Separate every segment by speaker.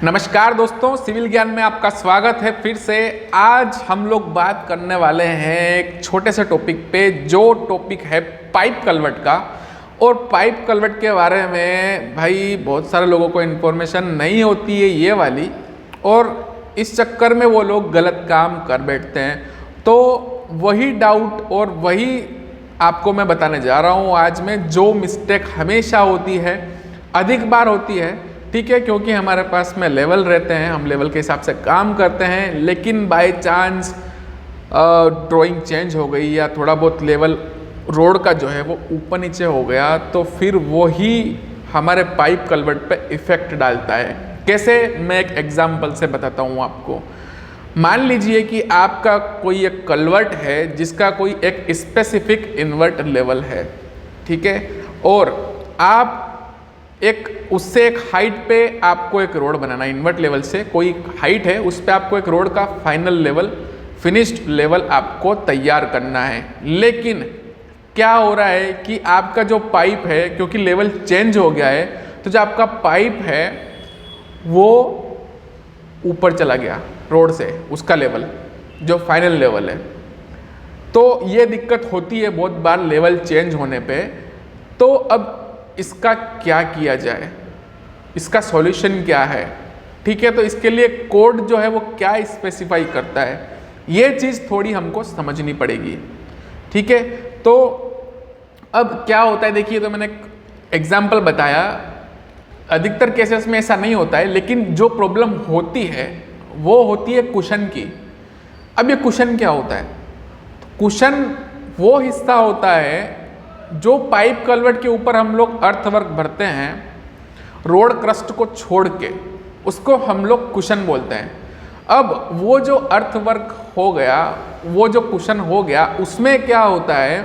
Speaker 1: नमस्कार दोस्तों, सिविल ज्ञान में आपका स्वागत है फिर से। आज हम लोग बात करने वाले हैं एक छोटे से टॉपिक पे, जो टॉपिक है पाइप कलवट का। और पाइप कलवट के बारे में भाई बहुत सारे लोगों को इन्फॉर्मेशन नहीं होती है ये वाली, और इस चक्कर में वो लोग गलत काम कर बैठते हैं। तो वही डाउट और वही आपको मैं बताने जा रहा हूँ आज में, जो मिस्टेक हमेशा होती है, अधिक बार होती है, ठीक है, क्योंकि हमारे पास में लेवल रहते हैं, हम लेवल के हिसाब से काम करते हैं, लेकिन बाय चांस ड्राइंग चेंज हो गई या थोड़ा बहुत लेवल रोड का जो है वो ऊपर नीचे हो गया, तो फिर वही हमारे पाइप कलवट पे इफ़ेक्ट डालता है। कैसे, मैं एक एग्जांपल से बताता हूँ आपको। मान लीजिए कि आपका कोई एक कलवट है जिसका कोई एक स्पेसिफिक इन्वर्ट लेवल है, ठीक है, और आप उससे एक हाइट पे आपको एक रोड बनाना है। इन्वर्ट लेवल से कोई हाइट है, उस पे आपको एक रोड का फाइनल लेवल, फिनिश्ड लेवल आपको तैयार करना है। लेकिन क्या हो रहा है कि आपका जो पाइप है, क्योंकि लेवल चेंज हो गया है, तो जो आपका पाइप है वो ऊपर चला गया रोड से, उसका लेवल जो फाइनल लेवल है। तो ये दिक्कत होती है बहुत बार लेवल चेंज होने पे। तो अब इसका क्या किया जाए, इसका सॉल्यूशन क्या है, ठीक है। तो इसके लिए कोड जो है वो क्या स्पेसिफाई करता है, ये चीज़ थोड़ी हमको समझनी पड़ेगी, ठीक है। तो अब क्या होता है, देखिए, तो मैंने एक एग्जाम्पल बताया, अधिकतर केसेस में ऐसा नहीं होता है, लेकिन जो प्रॉब्लम होती है वो होती है कुशन की। अब ये कुशन क्या होता है? तो कुशन वो हिस्सा होता है जो पाइप कलवट के ऊपर हम लोग अर्थवर्क भरते हैं, रोड क्रस्ट को छोड़ के, उसको हम लोग कुशन बोलते हैं। अब वो जो अर्थवर्क हो गया, वो जो कुशन हो गया, उसमें क्या होता है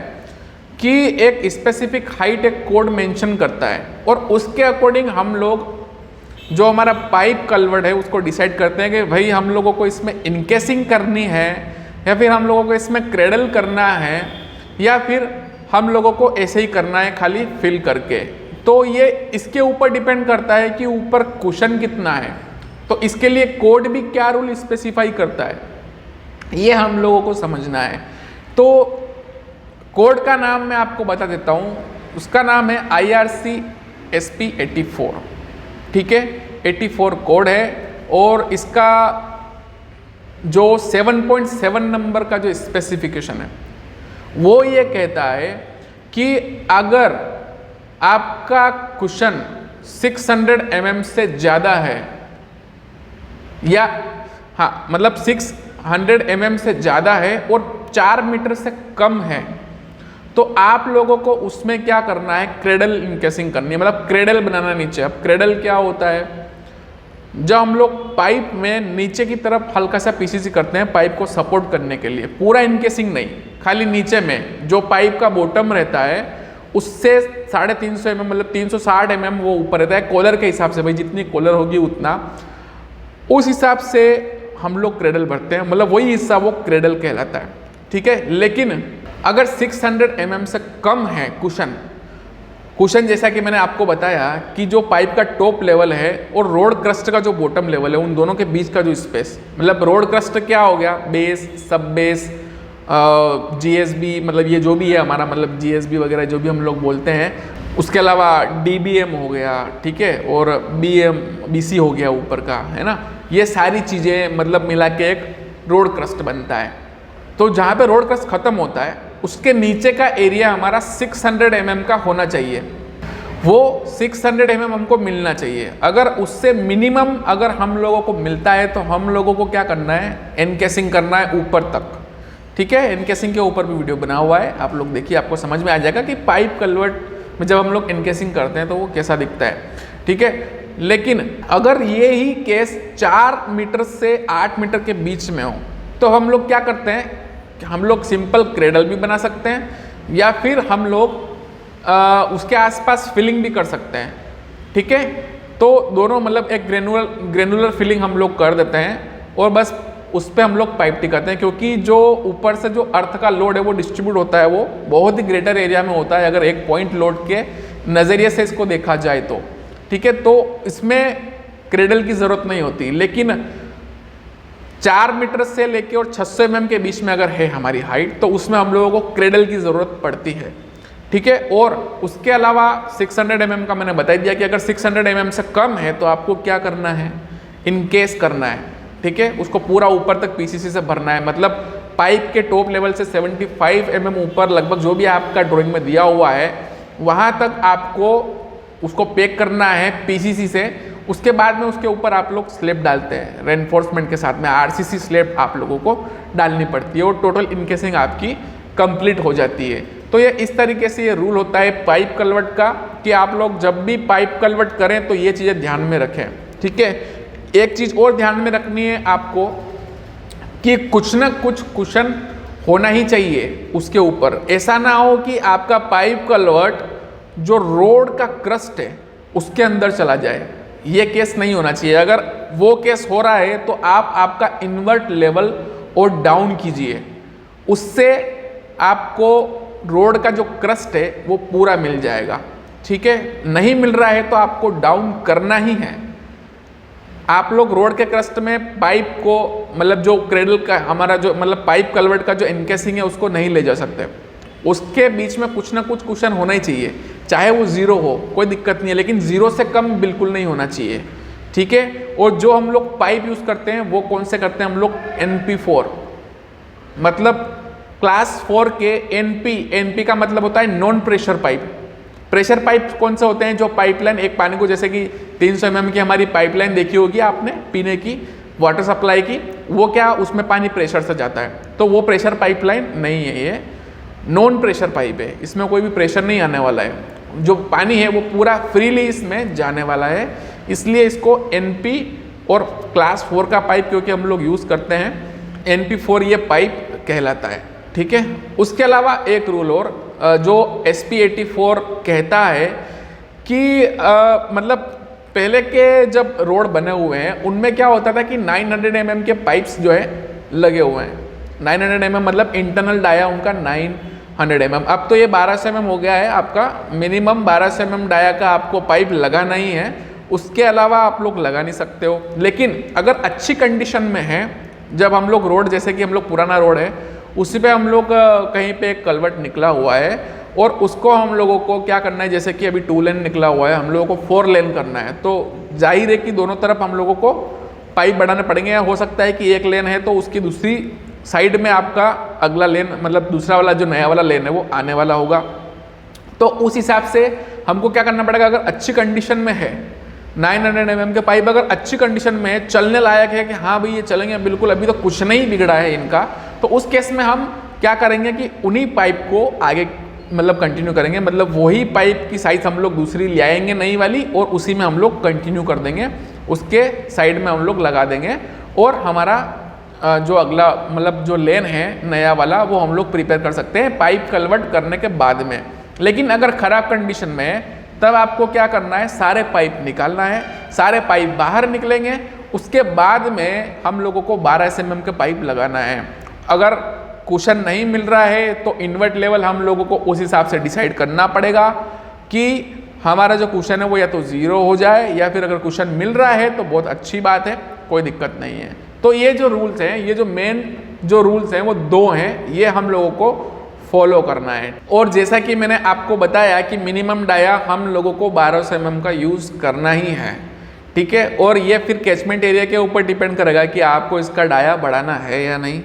Speaker 1: कि एक स्पेसिफिक हाइट एक कोड मेंशन करता है, और उसके अकॉर्डिंग हम लोग जो हमारा पाइप कलवट है उसको डिसाइड करते हैं कि भाई हम लोगों को इसमें इनकेसिंग करनी है, या फिर हम लोगों को इसमें क्रेडल करना है, या फिर हम लोगों को ऐसे ही करना है खाली फिल करके। तो ये इसके ऊपर डिपेंड करता है कि ऊपर कुशन कितना है। तो इसके लिए कोड भी क्या रूल स्पेसिफाई करता है, ये हम लोगों को समझना है। तो कोड का नाम मैं आपको बता देता हूँ, उसका नाम है IRC SP 84, ठीक है, 84 कोड है। और इसका जो 7.7 नंबर का जो स्पेसिफिकेशन है वो ये कहता है कि अगर आपका कुशन 600 mm से ज़्यादा है, या हाँ मतलब 600 mm से ज़्यादा है और 4 मीटर से कम है, तो आप लोगों को उसमें क्या करना है, क्रेडल इनकेसिंग करनी है, मतलब क्रेडल बनाना नीचे। अब क्रेडल क्या होता है, जब हम लोग पाइप में नीचे की तरफ हल्का सा पीसीसी करते हैं पाइप को सपोर्ट करने के लिए, पूरा इनकेसिंग नहीं, खाली नीचे में जो पाइप का बॉटम रहता है उससे 350 mm, मतलब 360 mm वो ऊपर रहता है, कॉलर के हिसाब से, भाई जितनी कॉलर होगी उतना, उस हिसाब से हम लोग क्रेडल भरते हैं, मतलब वही हिस्सा वो क्रेडल कहलाता है, ठीक है। लेकिन अगर 600 mm से कम है कुशन, जैसा कि मैंने आपको बताया कि जो पाइप का टॉप लेवल है और रोड क्रस्ट का जो बॉटम लेवल है, उन दोनों के बीच का जो स्पेस, मतलब रोड क्रस्ट क्या हो गया, बेस, सब बेस, GSB, मतलब ये जो भी है हमारा, मतलब GSB वगैरह जो भी हम लोग बोलते हैं, उसके अलावा DBM हो गया, ठीक है, और BC हो गया ऊपर का, है ना, ये सारी चीज़ें मतलब मिला के एक रोड क्रस्ट बनता है। तो जहाँ पे रोड क्रस्ट ख़त्म होता है उसके नीचे का एरिया हमारा 600 mm का होना चाहिए, वो 600 mm हमको मिलना चाहिए। अगर उससे मिनिमम अगर हम लोगों को मिलता है तो हम लोगों को क्या करना है, एनकेसिंग करना है ऊपर तक, ठीक है। एनकेसिंग के ऊपर भी वीडियो बना हुआ है, आप लोग देखिए, आपको समझ में आ जाएगा कि पाइप कलवट में जब हम लोग एनकेसिंग करते हैं तो वो कैसा दिखता है, ठीक है। लेकिन अगर ये ही केस 4 मीटर से 8 मीटर के बीच में हो, तो हम लोग क्या करते हैं, हम लोग सिंपल क्रेडल भी बना सकते हैं, या फिर हम लोग उसके आसपास फिलिंग भी कर सकते हैं, ठीक है। तो दोनों मतलब एक ग्रेनुलर फिलिंग हम लोग कर देते हैं, और बस उस पर हम लोग पाइप टिकाते हैं, क्योंकि जो ऊपर से जो अर्थ का लोड है वो डिस्ट्रीब्यूट होता है, वो बहुत ही ग्रेटर एरिया में होता है, अगर एक पॉइंट लोड के नज़रिए से इसको देखा जाए तो, ठीक है। तो इसमें क्रेडल की ज़रूरत नहीं होती। लेकिन 4 मीटर से लेके और 600 mm के बीच में अगर है हमारी हाइट तो उसमें हम लोगों को क्रेडल की ज़रूरत पड़ती है, ठीक है। और उसके अलावा 600 mm का मैंने बता दिया कि अगर 600 mm से कम है तो आपको क्या करना है, इनकेस करना है, ठीक है। उसको पूरा ऊपर तक पीसीसी से भरना है, मतलब पाइप के टॉप लेवल से 75 mm ऊपर लगभग जो भी आपका ड्राइंग में दिया हुआ है वहाँ तक आपको उसको पैक करना है पीसीसी से। उसके बाद में उसके ऊपर आप लोग स्लैब डालते हैं रेनफोर्समेंट के साथ में, आरसीसी स्लैब आप लोगों को डालनी पड़ती है और टोटल इनकेसिंग आपकी कंप्लीट हो जाती है। तो ये इस तरीके से ये रूल होता है पाइप कलवट का कि आप लोग जब भी पाइप कलवट करें तो ये चीज़ें ध्यान में रखें, ठीक है। एक चीज़ और ध्यान में रखनी है आपको कि कुछ ना कुछ कुशन होना ही चाहिए उसके ऊपर। ऐसा ना हो कि आपका पाइप कलवट जो रोड का क्रस्ट है उसके अंदर चला जाए, ये केस नहीं होना चाहिए। अगर वो केस हो रहा है तो आप आपका इन्वर्ट लेवल और डाउन कीजिए, उससे आपको रोड का जो क्रस्ट है वो पूरा मिल जाएगा, ठीक है। नहीं मिल रहा है तो आपको डाउन करना ही है। आप लोग रोड के क्रस्ट में पाइप को मतलब जो क्रेडल का हमारा जो मतलब पाइप कलवर्ट का जो इनकेसिंग है उसको नहीं ले जा सकते, उसके बीच में कुछ ना कुछ कुशन होना ही चाहिए, चाहे वो ज़ीरो हो कोई दिक्कत नहीं है, लेकिन ज़ीरो से कम बिल्कुल नहीं होना चाहिए, ठीक है। और जो हम लोग पाइप यूज़ करते हैं वो कौन से करते हैं हम लोग, NP4 मतलब क्लास 4 के NP का मतलब होता है non pressure pipe. Pressure pipe कौन से होते हैं, जो पाइपलाइन एक पानी को जैसे कि 300 mm की हमारी पाइपलाइन देखी होगी आपने पीने की वाटर सप्लाई की, वो क्या उसमें पानी प्रेशर से जाता है, तो वो प्रेशर पाइपलाइन नहीं है, ये नॉन प्रेशर पाइप है, इसमें कोई भी प्रेशर नहीं आने वाला है, जो पानी है वो पूरा फ्रीली इसमें जाने वाला है, इसलिए इसको NP और क्लास 4 का पाइप क्योंकि हम लोग यूज़ करते हैं NP4 ये पाइप कहलाता है, ठीक है। उसके अलावा एक रूल और जो SP84 कहता है कि मतलब पहले के जब रोड बने हुए हैं उनमें क्या होता था कि 900 mm के पाइप्स जो है लगे हुए हैं, 900 mm मतलब इंटरनल डाया उनका 900 mm। अब तो ये 1200 mm हो गया है, आपका मिनिमम 1200 mm डाया का आपको पाइप लगाना ही है, उसके अलावा आप लोग लगा नहीं सकते हो। लेकिन अगर अच्छी कंडीशन में है, जब हम लोग रोड जैसे कि हम लोग पुराना रोड है उसी पे हम लोग कहीं पे एक कलवट निकला हुआ है और उसको हम लोगों को क्या करना है, जैसे कि अभी 2 लेन निकला हुआ है हम लोगों को 4 लेन करना है, तो जाहिर है कि दोनों तरफ हम लोगों को पाइप बढ़ाने पड़ेंगे, या हो सकता है कि एक लेन है तो उसकी दूसरी साइड में आपका अगला लेन मतलब दूसरा वाला जो नया वाला लेन है वो आने वाला होगा। तो उस हिसाब से हमको क्या करना पड़ेगा, अगर अच्छी कंडीशन में है 900 mm के पाइप अगर अच्छी कंडीशन में है, चलने लायक है कि हाँ भाई ये चलेंगे बिल्कुल, अभी तो कुछ नहीं बिगड़ा है इनका, तो उस केस में हम क्या करेंगे कि उन्हीं पाइप को आगे मतलब कंटिन्यू करेंगे, मतलब वही पाइप की साइज हम लोग दूसरी ले आएंगे नई वाली और उसी में हम लोग कंटिन्यू कर देंगे, उसके साइड में हम लोग लगा देंगे और हमारा जो अगला मतलब जो लेन है नया वाला वो हम लोग प्रिपेयर कर सकते हैं पाइप कलवट करने के बाद में। लेकिन अगर ख़राब कंडीशन में है तब आपको क्या करना है, सारे पाइप निकालना है, सारे पाइप बाहर निकलेंगे, उसके बाद में हम लोगों को 12 mm के पाइप लगाना है। अगर कुशन नहीं मिल रहा है तो इन्वर्ट लेवल हम लोगों को उस हिसाब से डिसाइड करना पड़ेगा कि हमारा जो कुशन है वो या तो ज़ीरो हो जाए, या फिर अगर कुशन मिल रहा है तो बहुत अच्छी बात है, कोई दिक्कत नहीं है। तो ये जो रूल्स हैं, ये जो मेन जो रूल्स हैं वो 2 हैं, ये हम लोगों को फॉलो करना है। और जैसा कि मैंने आपको बताया कि मिनिमम डाया हम लोगों को 1200 mm का यूज़ करना ही है, ठीक है। और ये फिर कैचमेंट एरिया के ऊपर डिपेंड करेगा कि आपको इसका डाया बढ़ाना है या नहीं,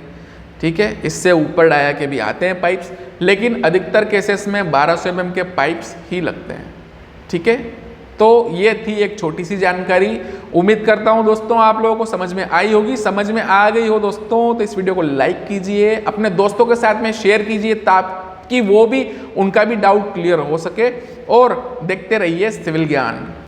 Speaker 1: ठीक है। इससे ऊपर डाया के भी आते हैं पाइप्स, लेकिन अधिकतर केसेस में 1200 mm के पाइप्स ही लगते हैं, ठीक है। तो ये थी एक छोटी सी जानकारी, उम्मीद करता हूँ दोस्तों आप लोगों को समझ में आई होगी। समझ में आ गई हो दोस्तों तो इस वीडियो को लाइक कीजिए, अपने दोस्तों के साथ में शेयर कीजिए ताकि वो भी उनका भी डाउट क्लियर हो सके, और देखते रहिए सिविल ज्ञान।